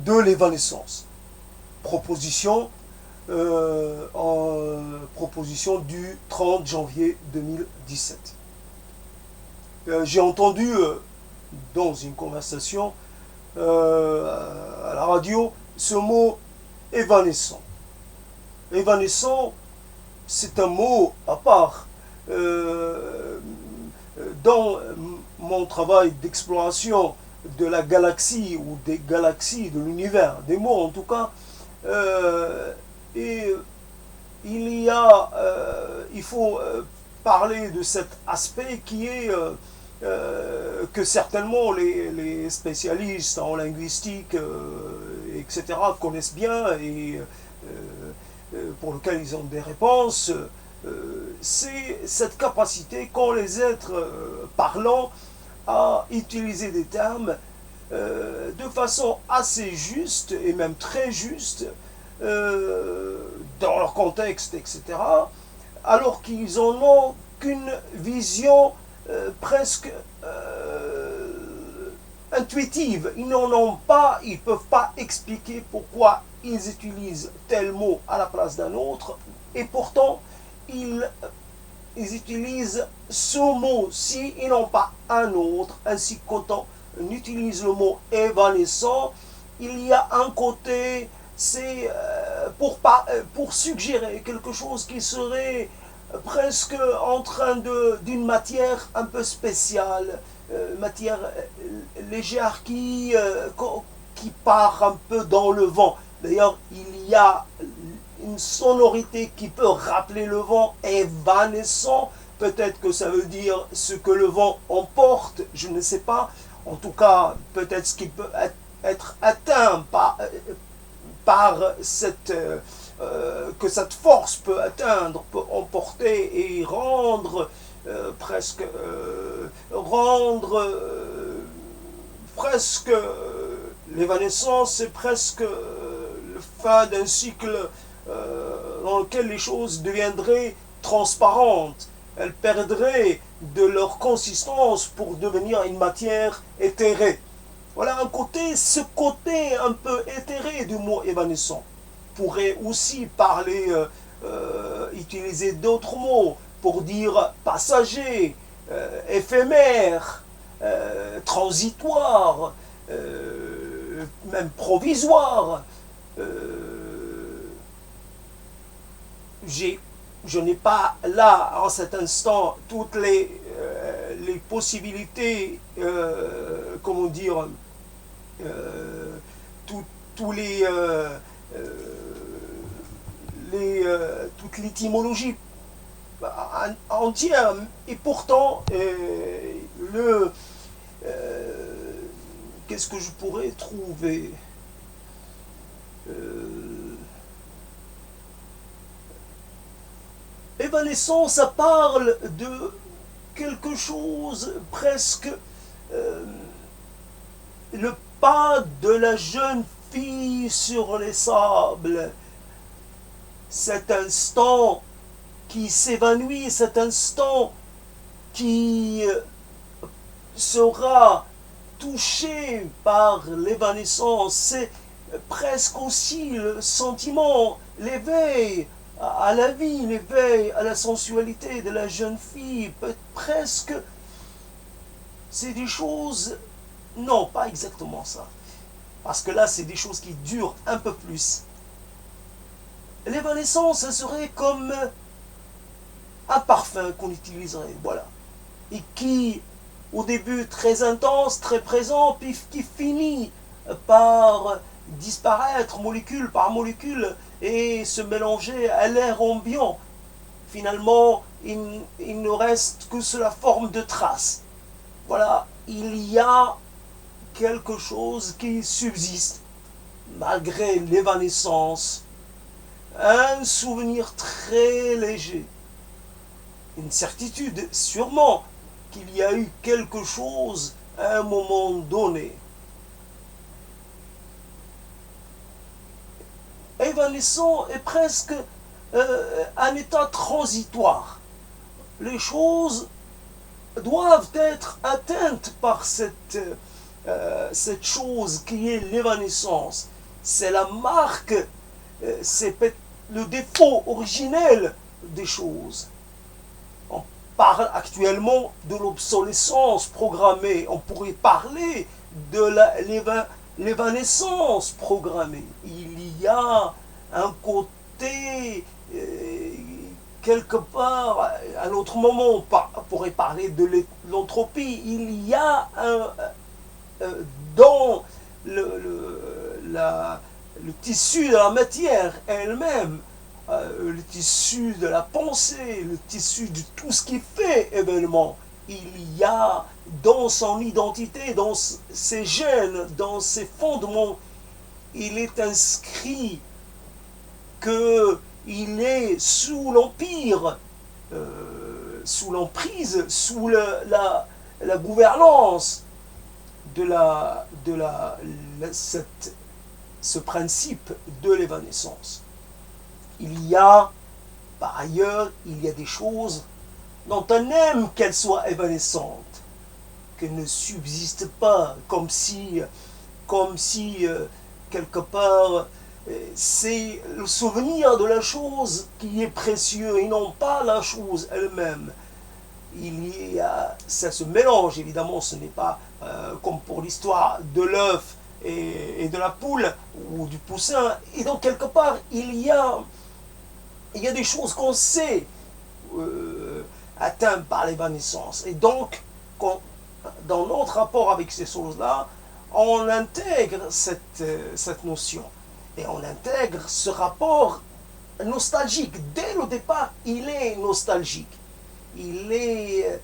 de l'évanescence. Proposition, proposition du 30 janvier 2017. J'ai entendu dans une conversation à la radio ce mot évanescent. Évanescent, c'est un mot à part. Dans mon travail d'exploration de la galaxie ou des galaxies de l'univers, des mots en tout cas, et il faut parler de cet aspect qui est que certainement les spécialistes en linguistique, etc., connaissent bien et pour lequel ils ont des réponses. C'est cette capacité qu'ont les êtres parlants à utiliser des termes de façon assez juste et même très juste dans leur contexte, etc., alors qu'ils n'en ont qu'une vision presque intuitive. Ils n'en ont pas, ils ne peuvent pas expliquer pourquoi ils utilisent tel mot à la place d'un autre, et pourtant ils utilisent ce mot-ci, ils n'ont pas un autre, ainsi que quand on utilise le mot évanescent, il y a un côté, c'est pour suggérer quelque chose qui serait presque en train d'une matière un peu spéciale, matière légère qui part un peu dans le vent. D'ailleurs, il y a une sonorité qui peut rappeler le vent, évanescent. Peut-être que ça veut dire ce que le vent emporte, je ne sais pas. En tout cas, peut-être ce qui peut être atteint par cette... que cette force peut atteindre, peut emporter et rendre presque... presque... l'évanescence, c'est presque le fin d'un cycle dans lequel les choses deviendraient transparentes. Elles perdraient de leur consistance pour devenir une matière éthérée. Voilà un côté, ce côté un peu éthéré du mot évanescent. Pourrait aussi parler, utiliser d'autres mots pour dire passager, éphémère, transitoire, même provisoire. Je n'ai pas là, en cet instant, toutes les possibilités, comment dire, tous toute l'étymologie entière. Et pourtant, qu'est-ce que je pourrais trouver évanescent, ça parle de quelque chose presque le pas de la jeune fille sur les sables, cet instant qui s'évanouit, cet instant qui sera touché par l'évanescence. C'est presque aussi le sentiment, l'éveil à la vie, l'éveil à la sensualité de la jeune fille. Presque, c'est des choses... Non, pas exactement ça. Parce que là, c'est des choses qui durent un peu plus. L'évanescence, ça serait comme un parfum qu'on utiliserait, voilà. Et qui, au début, très intense, très présent, puis qui finit par disparaître molécule par molécule et se mélanger à l'air ambiant. Finalement, il ne reste que sous la forme de traces. Voilà, il y a quelque chose qui subsiste malgré l'évanescence, un souvenir très léger, une certitude sûrement qu'il y a eu quelque chose à un moment donné. Évanescent est presque un état transitoire. Les choses doivent être atteintes par cette cette chose qui est l'évanescence, c'est la marque, c'est le défaut originel des choses. On parle actuellement de l'obsolescence programmée, on pourrait parler de l'évanescence programmée. Il y a un côté, quelque part, à un autre moment, on pourrait parler de l'entropie. Il y a dans le tissu de la matière elle-même, le tissu de la pensée, le tissu de tout ce qui fait événement, il y a dans son identité, dans ses gènes, dans ses fondements, il est inscrit qu'il est sous l'empire, sous l'emprise, sous la gouvernance de ce principe de l'évanescence. Il y a, par ailleurs, il y a des choses dont on aime qu'elles soient évanescentes, qu'elles ne subsistent pas, comme si quelque part, c'est le souvenir de la chose qui est précieux et non pas la chose elle-même. Ça se mélange, évidemment, ce n'est pas comme pour l'histoire de l'œuf et de la poule ou du poussin. Et donc, quelque part, il y a des choses qu'on sait atteintes par l'évanescence. Et donc, dans notre rapport avec ces choses-là, on intègre cette notion. Et on intègre ce rapport nostalgique. Dès le départ, il est nostalgique. Il est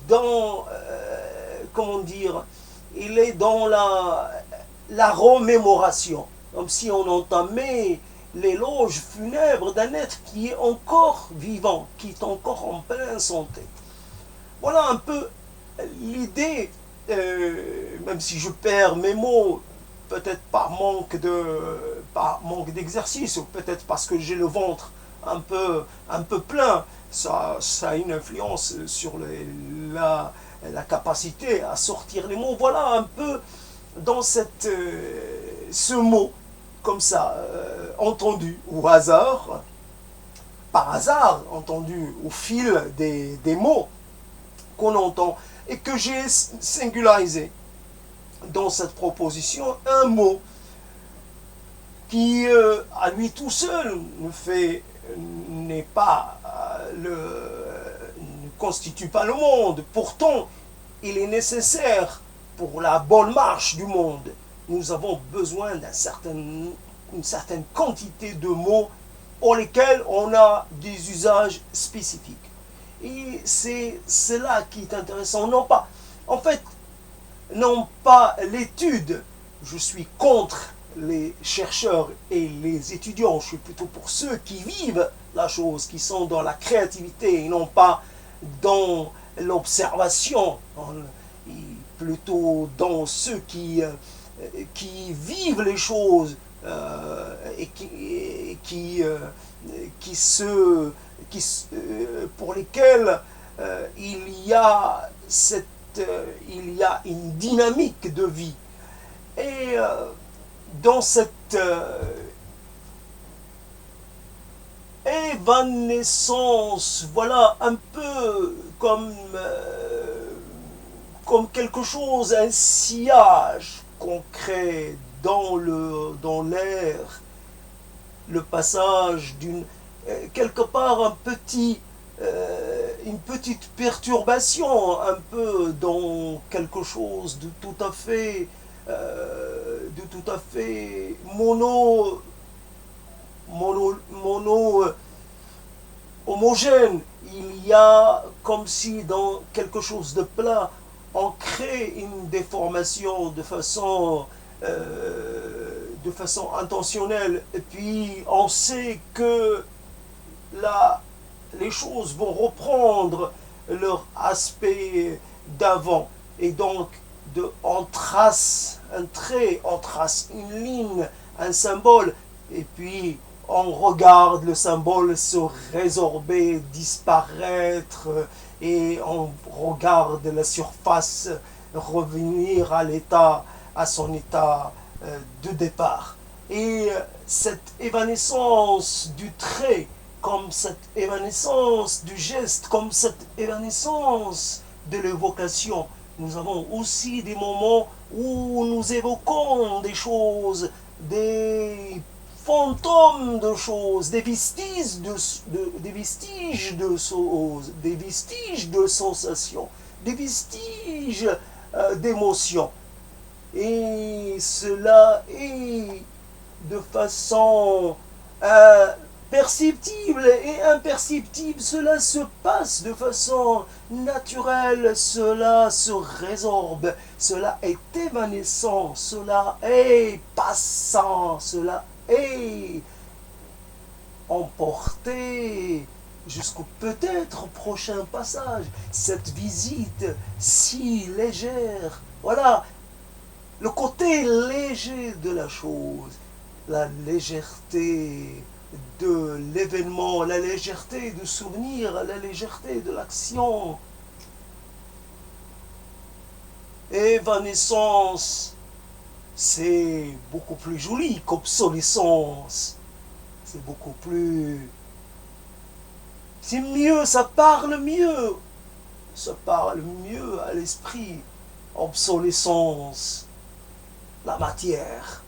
dans, comment dire, il est dans la remémoration. Comme si on entamait l'éloge funèbre d'un être qui est encore vivant, qui est encore en pleine santé. Voilà un peu l'idée, même si je perds mes mots, peut-être par manque d'exercice, ou peut-être parce que j'ai le ventre un peu plein, ça a une influence sur la capacité à sortir les mots. Voilà un peu dans ce mot, comme ça, entendu au hasard, par hasard, entendu au fil des mots qu'on entend, et que j'ai singularisé dans cette proposition un mot qui, à lui tout seul, ne constitue pas le monde. Pourtant, il est nécessaire pour la bonne marche du monde. Nous avons besoin d'une certaine quantité de mots pour lesquels on a des usages spécifiques. Et c'est cela qui est intéressant. Non pas l'étude. Je suis contre les chercheurs et les étudiants. Je suis plutôt pour ceux qui vivent la chose, qui sont dans la créativité et non pas dans l'observation. Plutôt dans ceux qui vivent les choses et pour lesquels il y a une dynamique de vie. Et dans cette évanescence, voilà, un peu comme quelque chose, un sillage concret dans l'air, le passage quelque part une petite perturbation, un peu dans quelque chose de tout à fait homogène. Il y a comme si dans quelque chose de plat, on crée une déformation de façon intentionnelle, et puis on sait que les choses vont reprendre leur aspect d'avant, et donc on trace un trait, on trace une ligne, un symbole, et puis on regarde le symbole se résorber, disparaître, et on regarde la surface revenir à l'état, à son état de départ. Et cette évanescence du trait, comme cette évanescence du geste, comme cette évanescence de l'évocation, nous avons aussi des moments où nous évoquons des choses, des fantômes de choses, des vestiges des vestiges de choses, des vestiges de sensations, des vestiges d'émotions. Et cela est de façon perceptible et imperceptible, cela se passe de façon naturelle, cela se résorbe, cela est évanescent, cela est passant, cela est emporté jusqu'au peut-être prochain passage. Cette visite si légère, voilà le côté léger de la chose, la légèreté de l'événement, la légèreté du souvenir, la légèreté de l'action. Évanescence, c'est beaucoup plus joli qu'obsolescence. C'est beaucoup plus... C'est mieux, ça parle mieux. Ça parle mieux à l'esprit. Obsolescence, la matière,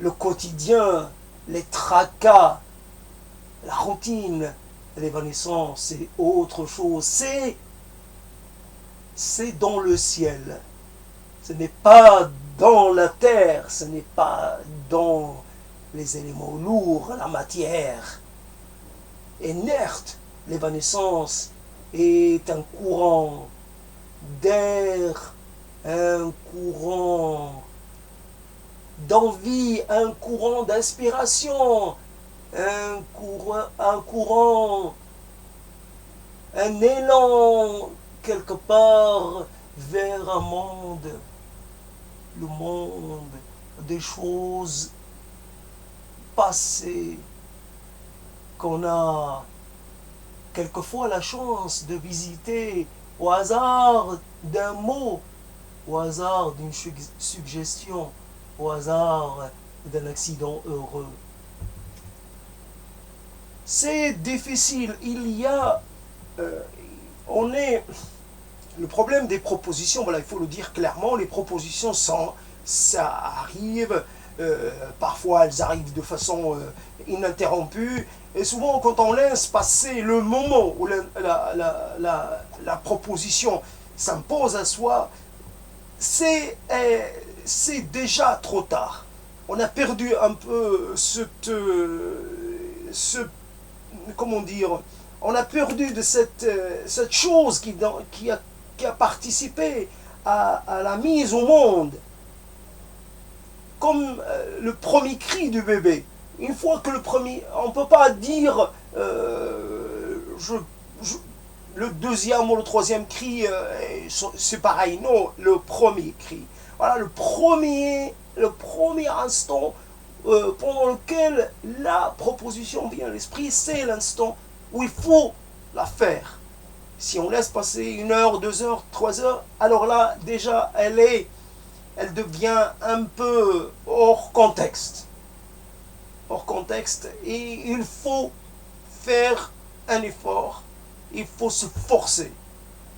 le quotidien, les tracas, la routine, l'évanescence, c'est autre chose. C'est dans le ciel. Ce n'est pas dans la terre, ce n'est pas dans les éléments lourds, la matière. Inerte, l'évanescence est un courant d'air, un courant d'envie, un courant d'inspiration, un élan quelque part vers un monde, le monde des choses passées qu'on a quelquefois la chance de visiter au hasard d'un mot, au hasard d'une suggestion, au hasard d'un accident heureux. C'est difficile, on est, le problème des propositions, voilà, il faut le dire clairement, les propositions ça arrive, parfois elles arrivent de façon ininterrompue, et souvent quand on laisse passer le moment où la proposition s'impose à soi, c'est déjà trop tard. On a perdu un peu comment dire, on a perdu de cette chose qui a participé à la mise au monde, comme le premier cri du bébé. Une fois que on ne peut pas dire le deuxième ou le troisième cri, c'est pareil. Non, le premier cri. Voilà, le premier instant pendant lequel la proposition vient à l'esprit, c'est l'instant où il faut la faire. Si on laisse passer 1 heure, 2 heures, 3 heures, alors là, déjà, elle devient un peu hors contexte. Hors contexte, et il faut faire un effort, il faut se forcer.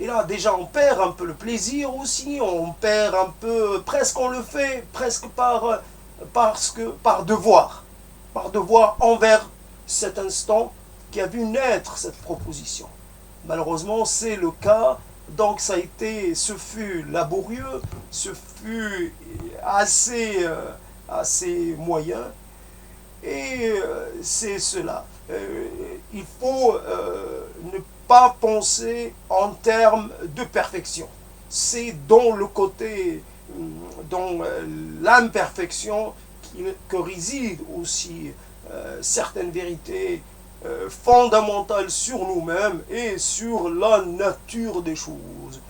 Et là, déjà, on perd un peu le plaisir aussi, on perd un peu, presque on le fait, presque par devoir envers cet instant qui a vu naître cette proposition. Malheureusement, c'est le cas, donc ce fut laborieux, ce fut assez moyen, et c'est cela. Il faut ne pas penser en termes de perfection. C'est dans le côté, dans l'imperfection que résident aussi certaines vérités fondamentales sur nous-mêmes et sur la nature des choses.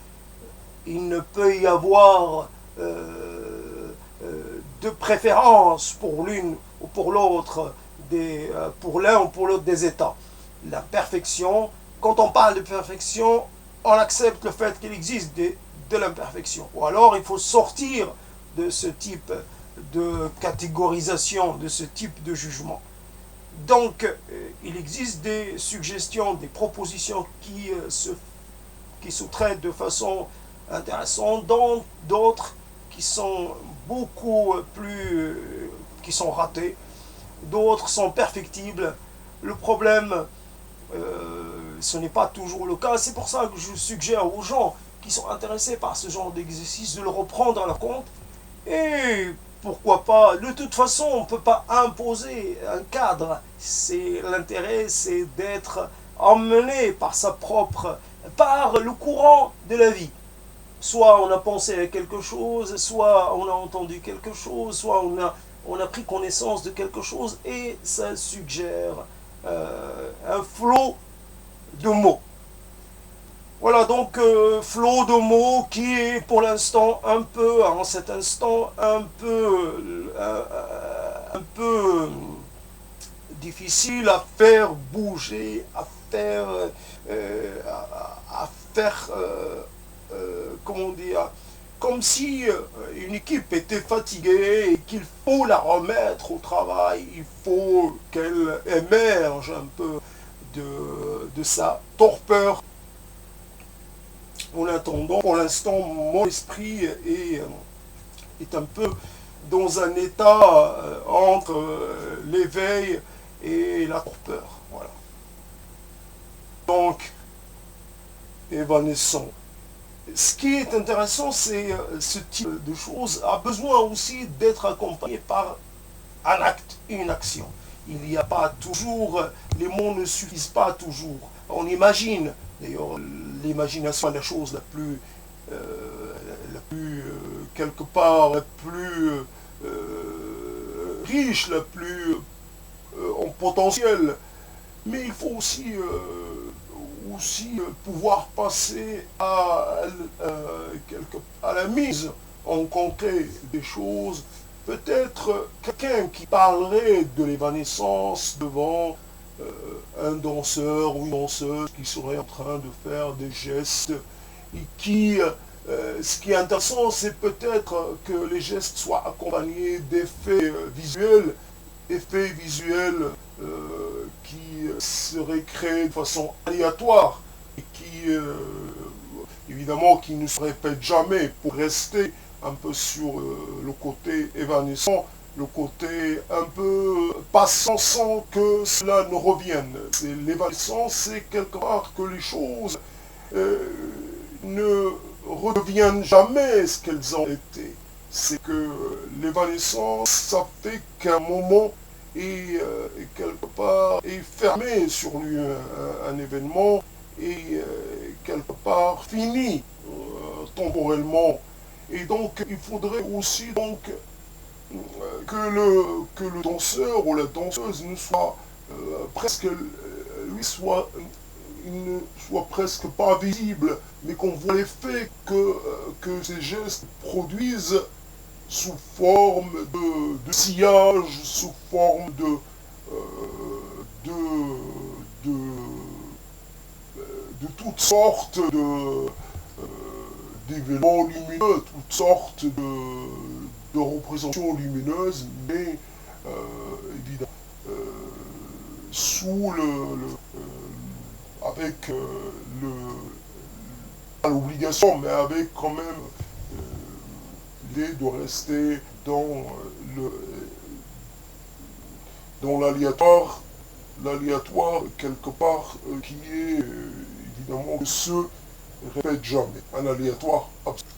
Il ne peut y avoir de préférence pour l'une ou pour l'autre, pour l'un ou pour l'autre des états. La perfection, quand on parle de perfection, on accepte le fait qu'il existe de l'imperfection. Ou alors il faut sortir de ce type de catégorisation, de ce type de jugement. Donc, il existe des suggestions, des propositions qui se traitent de façon intéressante, dont d'autres qui sont beaucoup plus, qui sont ratées, d'autres sont perfectibles. Le problème, ce n'est pas toujours le cas. C'est pour ça que je suggère aux gens qui sont intéressés par ce genre d'exercice de le reprendre à leur compte. Et pourquoi pas, de toute façon, on ne peut pas imposer un cadre. L'intérêt, c'est d'être emmené par le courant de la vie. Soit on a pensé à quelque chose, soit on a entendu quelque chose, soit on a pris connaissance de quelque chose, et ça suggère un flot de mots. Voilà, donc flot de mots qui est pour l'instant en cet instant, un peu difficile à faire bouger, à faire comment dire, comme si une équipe était fatiguée et qu'il faut la remettre au travail, il faut qu'elle émerge un peu de sa torpeur. En attendant, pour l'instant, mon esprit est un peu dans un état entre l'éveil et la torpeur. Voilà. Donc, évanescent. Ce qui est intéressant, c'est ce type de choses a besoin aussi d'être accompagné par un acte, une action. Il n'y a pas toujours, les mots ne suffisent pas toujours. On imagine, d'ailleurs, l'imagination est la chose quelque part, la plus riche, la plus en potentiel. Mais il faut aussi pouvoir passer à la mise en concret des choses. Peut-être quelqu'un qui parlerait de l'évanescence devant un danseur ou une danseuse qui serait en train de faire des gestes et ce qui est intéressant, c'est peut-être que les gestes soient accompagnés d'effets visuels, qui seraient créés de façon aléatoire et qui, évidemment, qui ne se répètent jamais pour rester un peu sur le côté évanescent, le côté un peu passant sans que cela ne revienne. L'évanescence, c'est quelque part que les choses ne redeviennent jamais ce qu'elles ont été. C'est que l'évanescence, ça fait qu'un moment est quelque part est fermé sur lui un événement et quelque part fini temporellement. Et donc il faudrait aussi donc que le danseur ou la danseuse ne soit il ne soit presque pas visible, mais qu'on voit l'effet que ces gestes produisent sous forme de sillage, sous forme de toutes sortes d'événements lumineux, toutes sortes de représentations lumineuses, mais évidemment sous avec pas l'obligation, mais avec quand même l'idée de rester dans l'aléatoire quelque part qui est évidemment ne se répète jamais, un aléatoire absolu.